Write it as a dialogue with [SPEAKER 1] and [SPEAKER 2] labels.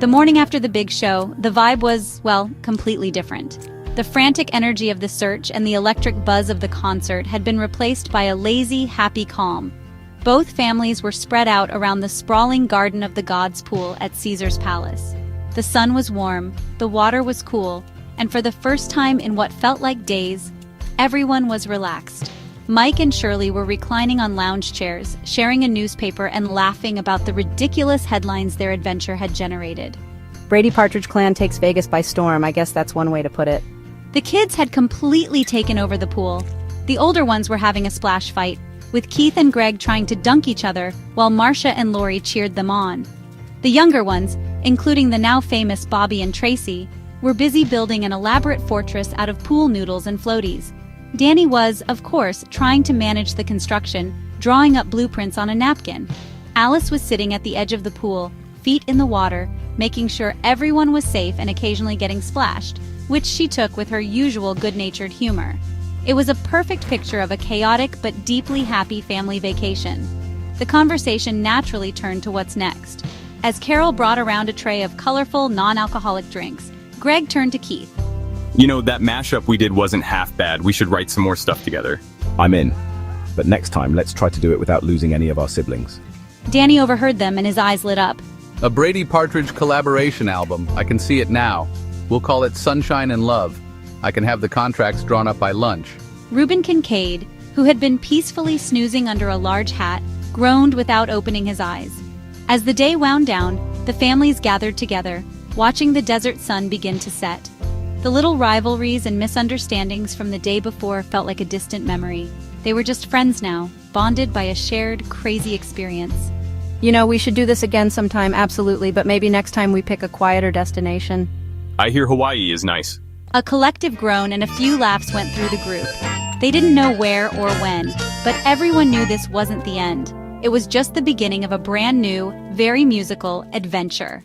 [SPEAKER 1] The morning after the big show, the vibe was, well, completely different. The frantic energy of the search and the electric buzz of the concert had been replaced by a lazy, happy calm. Both families were spread out around the sprawling Garden of the Gods pool at Caesar's Palace. The sun was warm, the water was cool, and for the first time in what felt like days, everyone was relaxed. Mike and Shirley were reclining on lounge chairs, sharing a newspaper and laughing about the ridiculous headlines their adventure had generated.
[SPEAKER 2] Brady Partridge clan takes Vegas by storm, I guess that's one way to put it.
[SPEAKER 1] The kids had completely taken over the pool. The older ones were having a splash fight, with Keith and Greg trying to dunk each other while Marcia and Laurie cheered them on. The younger ones, including the now famous Bobby and Tracy, were busy building an elaborate fortress out of pool noodles and floaties. Danny was, of course, trying to manage the construction, drawing up blueprints on a napkin. Alice was sitting at the edge of the pool, feet in the water, making sure everyone was safe and occasionally getting splashed, which she took with her usual good-natured humor. It was a perfect picture of a chaotic but deeply happy family vacation. The conversation naturally turned to what's next. As Carol brought around a tray of colorful, non-alcoholic drinks, Greg turned to Keith.
[SPEAKER 3] You know, that mashup we did wasn't half bad. We should write some more stuff together.
[SPEAKER 4] I'm in. But next time, let's try to do it without losing any of our siblings.
[SPEAKER 1] Danny overheard them and his eyes lit up.
[SPEAKER 5] A Brady Partridge collaboration album. I can see it now. We'll call it Sunshine and Love. I can have the contracts drawn up by lunch.
[SPEAKER 1] Reuben Kincaid, who had been peacefully snoozing under a large hat, groaned without opening his eyes. As the day wound down, the families gathered together, watching the desert sun begin to set. The little rivalries and misunderstandings from the day before felt like a distant memory. They were just friends now, bonded by a shared, crazy experience.
[SPEAKER 2] You know, we should do this again sometime, absolutely, but maybe next time we pick a quieter destination.
[SPEAKER 3] I hear Hawaii is nice.
[SPEAKER 1] A collective groan and a few laughs went through the group. They didn't know where or when, but everyone knew this wasn't the end. It was just the beginning of a brand new, very musical adventure.